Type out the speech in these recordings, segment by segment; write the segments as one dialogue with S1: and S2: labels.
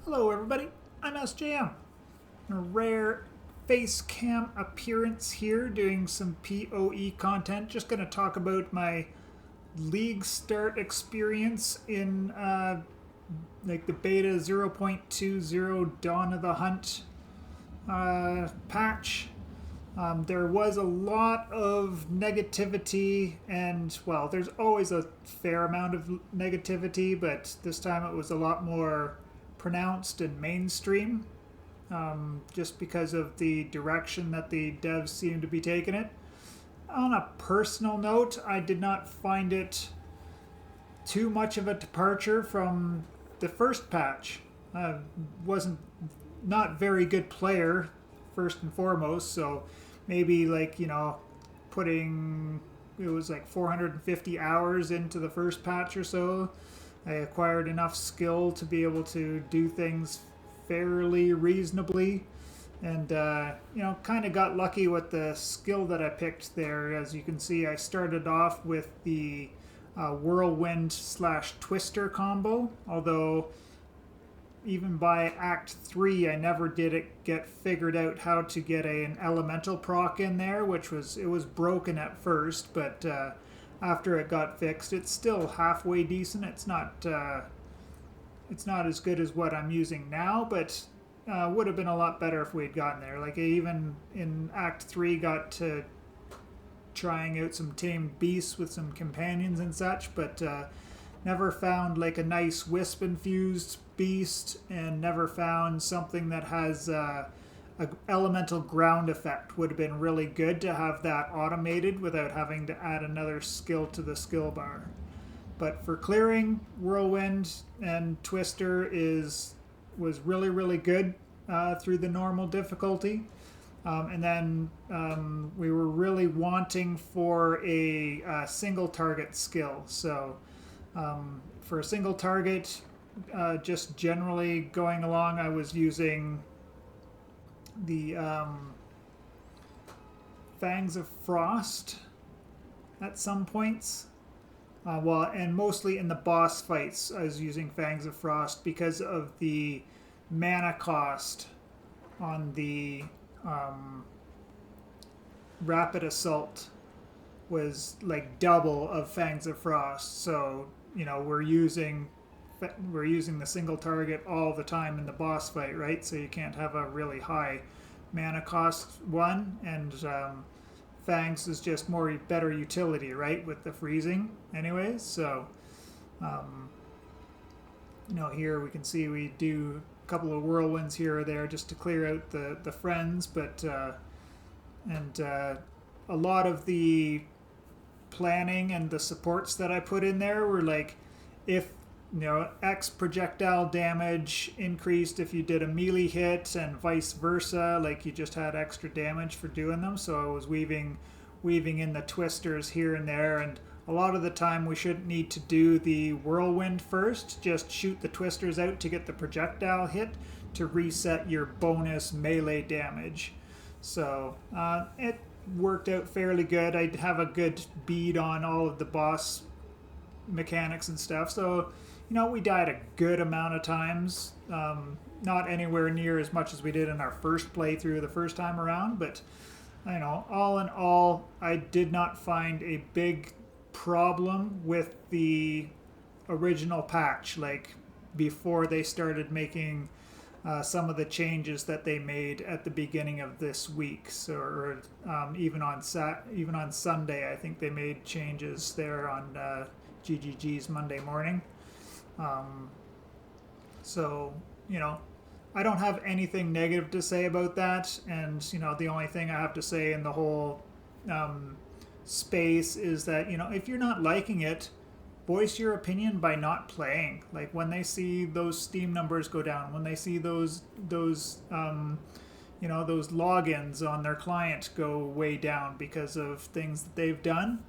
S1: Hello everybody, I'm SJM. A rare face cam appearance here doing some PoE content. Just going to talk about my Leaguestart experience in like the beta 0.20 Dawn of the Hunt patch. There was a lot of negativity, and well, there's always a fair amount of negativity, but this time it was a lot more pronounced and mainstream, just because of the direction that the devs seem to be taking it. On a personal note, I did not find it too much of a departure from the first patch. Wasn't not very good player first and foremost, so maybe putting it was like 450 hours into the first patch or so. I acquired enough skill to be able to do things fairly reasonably, and kind of got lucky with the skill that I picked there. As you can see, I started off with the whirlwind slash twister combo, although even by Act 3, I never get figured out how to get an elemental proc in there, it was broken at first, but after it got fixed, it's still halfway decent. It's not as good as what I'm using now, but would have been a lot better if we had gotten there. Like I even in Act 3 got to trying out some tamed beasts with some companions and such, but never found like a nice wisp infused beast, and never found something that has a elemental ground effect. Would have been really good to have that automated without having to add another skill to the skill bar. But for clearing, whirlwind and twister was really good through the normal difficulty. And then we were really wanting for a single target skill. So for a single target, just generally going along, I was using the Fangs of Frost at some points. And mostly in the boss fights, I was using Fangs of Frost because of the mana cost on the Rapid Assault was like double of Fangs of Frost. So we're using the single target all the time in the boss fight, right? So you can't have a really high mana cost one, and Fangs is just better utility, right, with the freezing anyways. So here we can see we do a couple of whirlwinds here or there just to clear out the friends, but a lot of the planning and the supports that I put in there were like, if X projectile damage increased if you did a melee hit, and vice versa, like you just had extra damage for doing them. So I was weaving in the twisters here and there, and a lot of the time we shouldn't need to do the whirlwind first, just shoot the twisters out to get the projectile hit to reset your bonus melee damage. So it worked out fairly good. I'd have a good bead on all of the boss mechanics and stuff, so we died a good amount of times. Not anywhere near as much as we did in our first playthrough the first time around, but all in all, I did not find a big problem with the original patch, like before they started making some of the changes that they made at the beginning of this week. So, or even on Sunday, I think they made changes there on GGG's Monday morning. So, I don't have anything negative to say about that. And, the only thing I have to say in the whole space is that, if you're not liking it, voice your opinion by not playing. Like when they see those Steam numbers go down, when they see those logins on their client go way down because of things that they've done,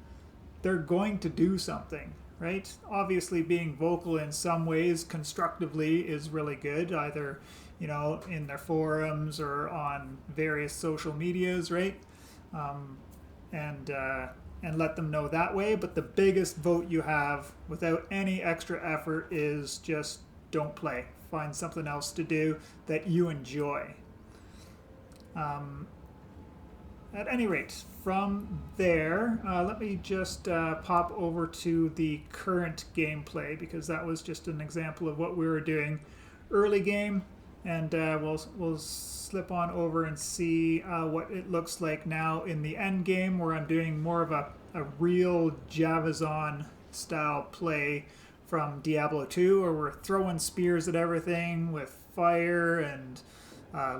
S1: they're going to do something. Right? Obviously, being vocal in some ways constructively is really good, either in their forums or on various social medias, right? And let them know that way. But the biggest vote you have without any extra effort is just don't play. Find something else to do that you enjoy. At any rate, from there, let me just pop over to the current gameplay, because that was just an example of what we were doing early game, and we'll slip on over and see what it looks like now in the end game, where I'm doing more of a real Javazon style play from Diablo 2, where we're throwing spears at everything with fire and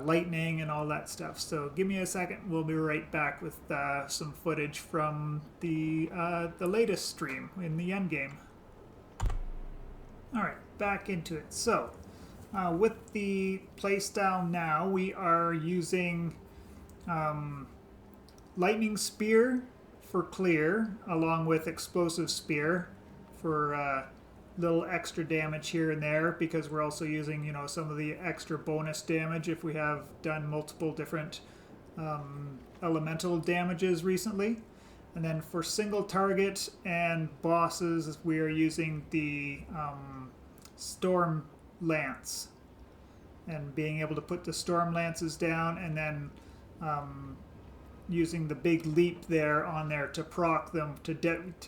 S1: lightning and all that stuff. So give me a second. We'll be right back with some footage from the latest stream in the end game. All right, back into it. So with the playstyle now, we are using lightning spear for clear, along with explosive spear for little extra damage here and there, because we're also using, you know, some of the extra bonus damage if we have done multiple different elemental damages recently. And then for single target and bosses, we are using the storm lance, and being able to put the storm lances down, and then using the big leap there on there to proc them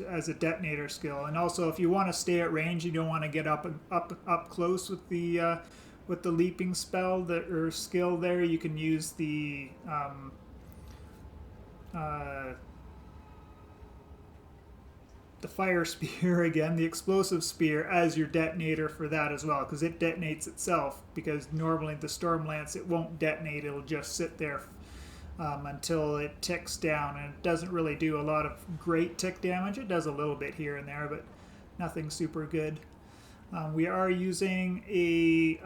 S1: as a detonator skill. And also, if you want to stay at range, you don't want to get up close with the leaping spell or skill there, you can use the fire spear again, the explosive spear, as your detonator for that as well, because it detonates itself, because normally the storm lance, it won't detonate, it'll just sit there until it ticks down, and it doesn't really do a lot of great tick damage. It does a little bit here and there, but nothing super good. We are using a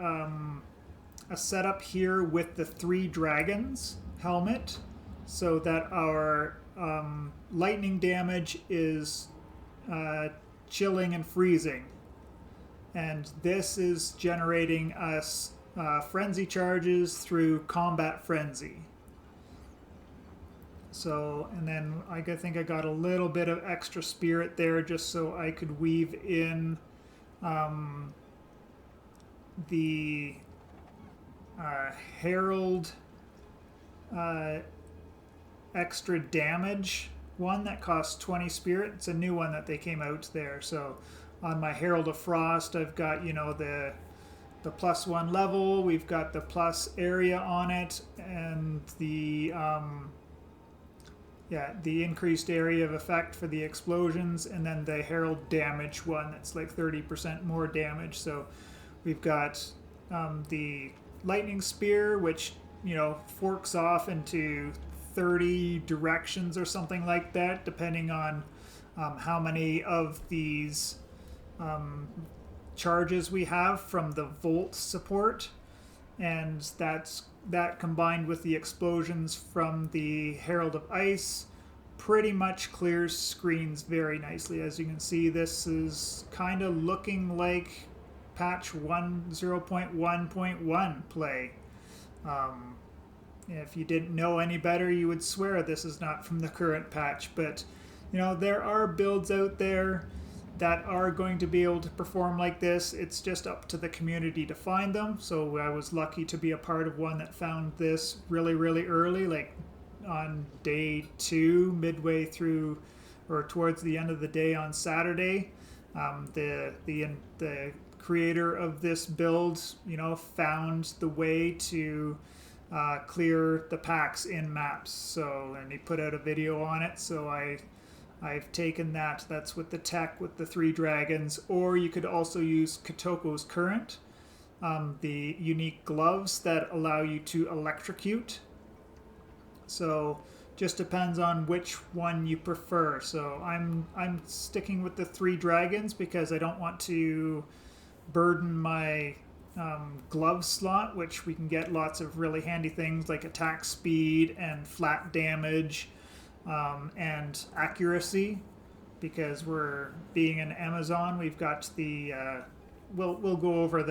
S1: setup here with the 3 dragons helmet, so that our lightning damage is chilling and freezing, and this is generating us frenzy charges through combat frenzy. So, and then I think I got a little bit of extra spirit there just so I could weave in the Herald extra damage one that costs 20 spirit. It's a new one that they came out there. So on my Herald of Frost, I've got, you know, the +1 level, we've got the plus area on it, and the increased area of effect for the explosions, and then the Herald damage one that's like 30% more damage. So we've got the lightning spear, which, you know, forks off into 30 directions or something like that, depending on how many of these charges we have from the Volt support, and that combined with the explosions from the Herald of Ice pretty much clears screens very nicely. As you can see, this is kind of looking like patch 0.1.1 play. If you didn't know any better, you would swear this is not from the current patch, but you know, there are builds out there that are going to be able to perform like this. It's just up to the community to find them. So I was lucky to be a part of one that found this really, really early, like on day 2, midway through or towards the end of the day on Saturday. The creator of this build, you know, found the way to clear the packs in maps. So, and he put out a video on it. So I've taken that. That's with the tech with the 3 dragons. Or you could also use Kotoko's Current, the unique gloves that allow you to electrocute. So just depends on which one you prefer. So I'm sticking with the 3 dragons because I don't want to burden my glove slot, which we can get lots of really handy things like attack speed and flat damage and accuracy, because we're being an Amazon. We've got the we'll go over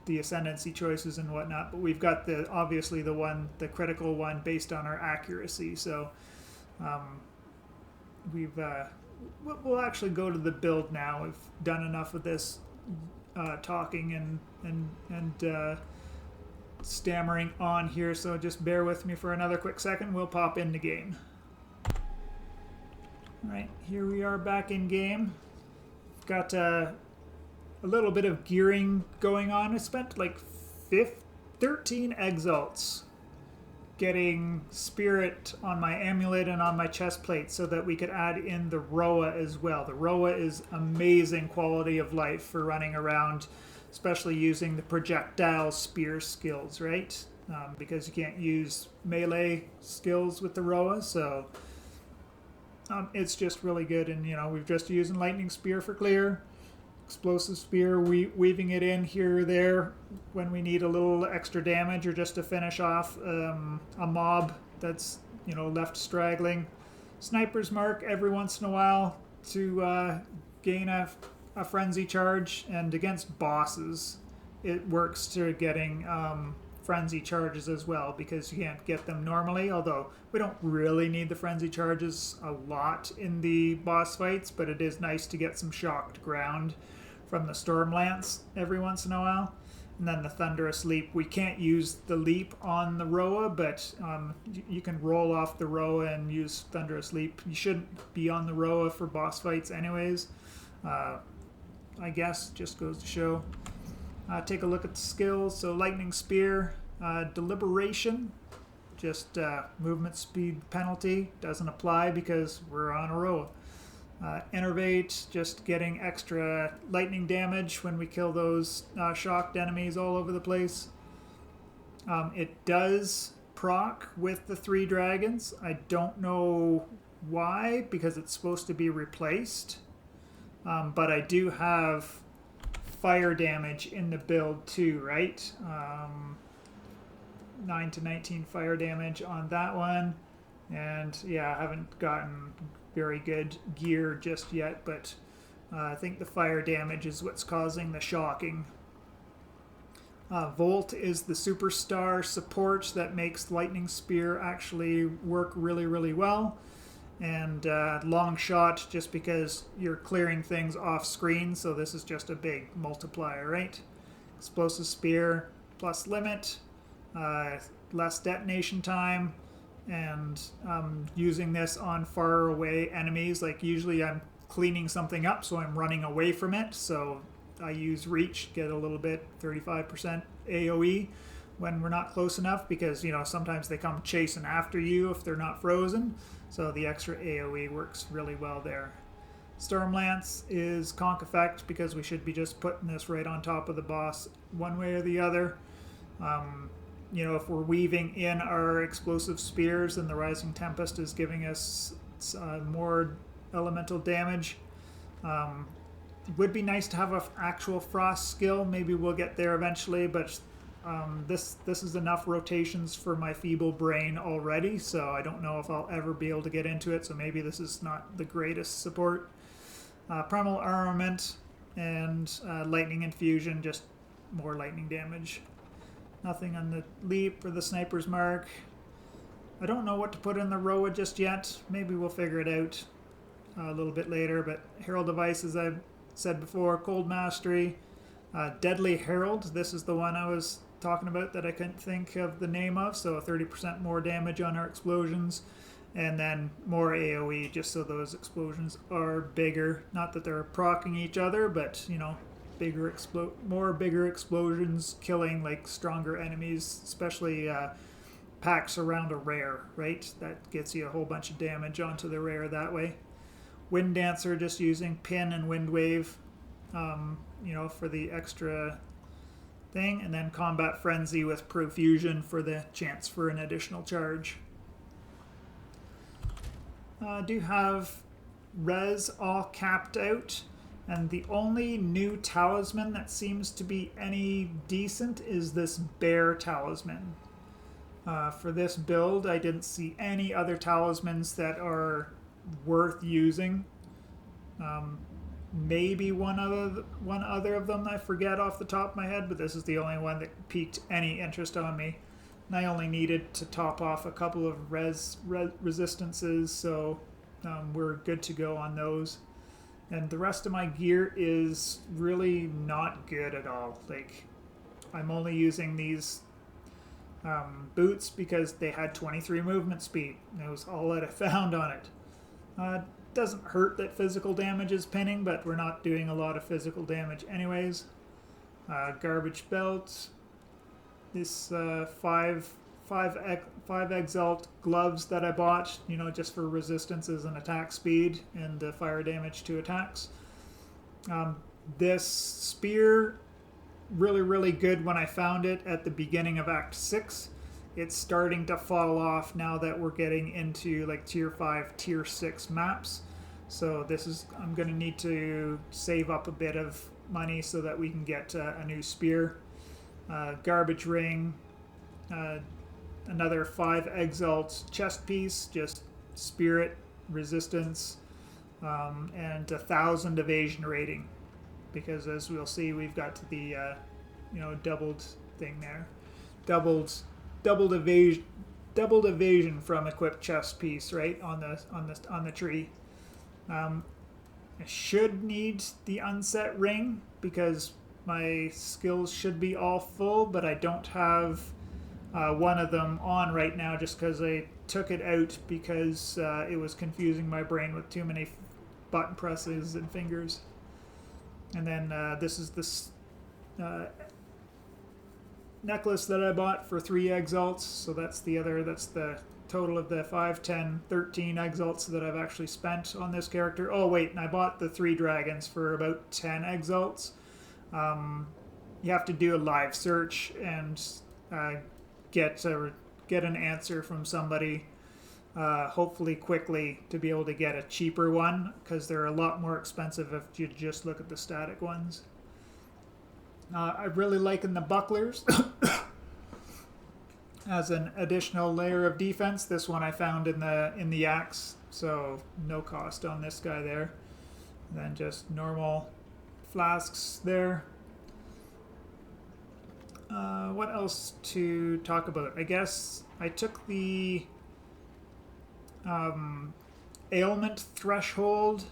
S1: the ascendancy choices and whatnot, but we've got obviously the critical one based on our accuracy. So we'll actually go to the build now. We've done enough of this talking and stammering on here, so just bear with me for another quick second. We'll pop into game. Alright, here we are back in game. Got a little bit of gearing going on. I spent like 13 exalts getting spirit on my amulet and on my chest plate so that we could add in the Roa as well. The Roa is amazing quality of life for running around, especially using the projectile spear skills, right? Because you can't use melee skills with the Roa, so it's just really good. And we've just using lightning spear for clear, explosive spear, weaving it in here or there when we need a little extra damage or just to finish off a mob that's left straggling. Sniper's mark every once in a while to gain a frenzy charge, and against bosses it works to getting frenzy charges as well, because you can't get them normally, although we don't really need the frenzy charges a lot in the boss fights, but it is nice to get some shocked ground from the storm lance every once in a while. And then the thunderous leap, we can't use the leap on the Roa, but you can roll off the Roa and use thunderous leap. You shouldn't be on the Roa for boss fights anyways, I guess, just goes to show. Take a look at the skills. So lightning spear, deliberation, just movement speed penalty, doesn't apply because we're on a Roa. Enervate, just getting extra lightning damage when we kill those shocked enemies all over the place. It does proc with the 3 dragons. I don't know why, because it's supposed to be replaced. But I do have fire damage in the build too, right? 9 to 19 fire damage on that one. And yeah, I haven't gotten very good gear just yet, but I think the fire damage is what's causing the shocking. Volt is the superstar support that makes Lightning Spear actually work really, really well. And long shot, just because you're clearing things off screen, so this is just a big multiplier, right? Explosive spear plus limit, less detonation time, and using this on far away enemies. Like usually I'm cleaning something up, so I'm running away from it, so I use reach, get a little bit, 35% AoE when we're not close enough, because sometimes they come chasing after you if they're not frozen. So the extra AoE works really well there. Stormlance is conk effect, because we should be just putting this right on top of the boss one way or the other. If we're weaving in our explosive spears, then the Rising Tempest is giving us more elemental damage. It would be nice to have an actual frost skill. Maybe we'll get there eventually, but this is enough rotations for my feeble brain already, so I don't know if I'll ever be able to get into it, so maybe this is not the greatest support. Primal Armament and Lightning Infusion, just more lightning damage. Nothing on the leap or the sniper's mark. I don't know what to put in the Roa just yet. Maybe we'll figure it out a little bit later, but Herald Device, as I've said before, Cold Mastery, Deadly Herald, this is the one I was talking about that I couldn't think of the name of, so 30% more damage on our explosions, and then more AoE, just so those explosions are bigger. Not that they're proccing each other, but bigger explosions killing like stronger enemies, especially packs around a rare, right? That gets you a whole bunch of damage onto the rare that way. Wind Dancer, just using Pin and Wind Wave, for the extra thing, and then Combat Frenzy with Profusion for the chance for an additional charge. Do have res all capped out, and the only new talisman that seems to be any decent is this Bear Talisman. For this build, I didn't see any other talismans that are worth using. Maybe one other of them I forget off the top of my head, but this is the only one that piqued any interest on me. And I only needed to top off a couple of resistances, so we're good to go on those. And the rest of my gear is really not good at all. Like, I'm only using these boots because they had 23 movement speed. That was all that I found on it. Doesn't hurt that physical damage is pinning, but we're not doing a lot of physical damage anyways. Garbage belt. This five exalt gloves that I bought, you know, just for resistances and attack speed and fire damage to attacks. This spear, really good when I found it at the beginning of Act 6. It's starting to fall off now that we're getting into like tier 5, tier 6 maps. So this is, I'm going to need to save up a bit of money so that we can get a new spear. Garbage ring, another 5 exalt chest piece, just spirit, resistance, and 1,000 evasion rating. Because as we'll see, we've got the doubled thing there, doubled evasion from equipped chest piece, right on the tree. I should need the unset ring because my skills should be all full, but I don't have one of them on right now just because I took it out because it was confusing my brain with too many button presses and fingers. And then this is this necklace that I bought for 3 exalts, so that's the total of the 5, 10, 13 exalts that I've actually spent on this character. Oh wait, and I bought the 3 dragons for about 10 exalts. You have to do a live search and get an answer from somebody, hopefully quickly, to be able to get a cheaper one, because they're a lot more expensive if you just look at the static ones. I'm really liking the bucklers as an additional layer of defense. This one I found in the axe, so no cost on this guy there. And then just normal flasks there. What else to talk about? I guess I took the ailment threshold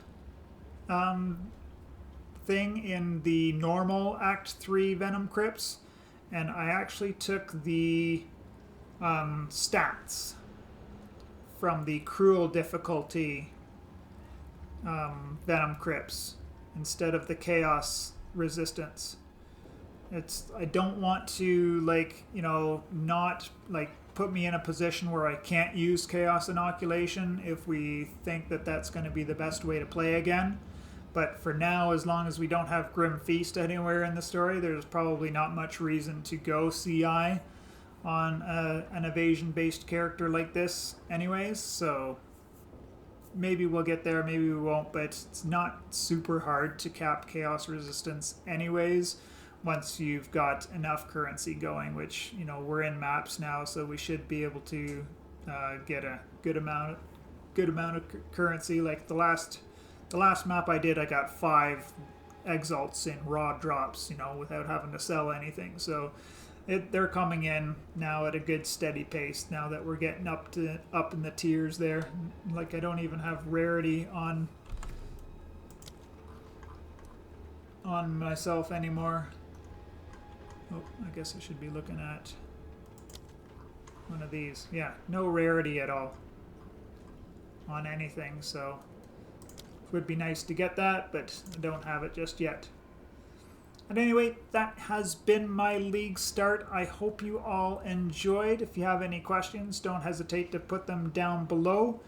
S1: thing in the normal Act 3 Venom Crypts, and I actually took the stats from the cruel difficulty Venom Crypts instead of the chaos resistance. I don't want to not put me in a position where I can't use chaos inoculation if we think that that's going to be the best way to play again. But for now, as long as we don't have Grim Feast anywhere in the story, there's probably not much reason to go CI on an evasion-based character like this anyways, so maybe we'll get there, maybe we won't, but it's not super hard to cap chaos resistance anyways once you've got enough currency going, which, we're in maps now, so we should be able to get a good amount of currency. Like the last map I did, I got 5 exalts in raw drops, without having to sell anything. So they're coming in now at a good steady pace now that we're getting up in the tiers there. Like, I don't even have rarity on myself anymore. Oh, I guess I should be looking at one of these. Yeah, no rarity at all on anything, so it would be nice to get that, but I don't have it just yet. At any rate, that has been my league start. I hope you all enjoyed. If you have any questions, don't hesitate to put them down below.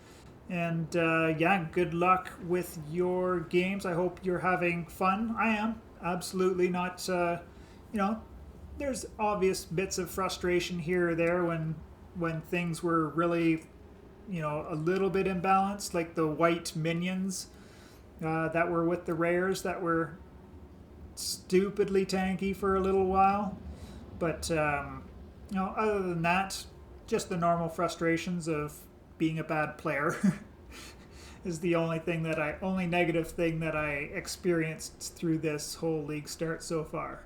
S1: And yeah, good luck with your games. I hope you're having fun. I am. Absolutely not, there's obvious bits of frustration here or there when things were really, a little bit imbalanced, like the white minions that were with the rares that were stupidly tanky for a little while. But, other than that, just the normal frustrations of being a bad player is the only negative thing that I experienced through this whole league start so far.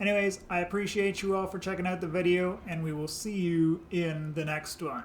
S1: Anyways, I appreciate you all for checking out the video, and we will see you in the next one.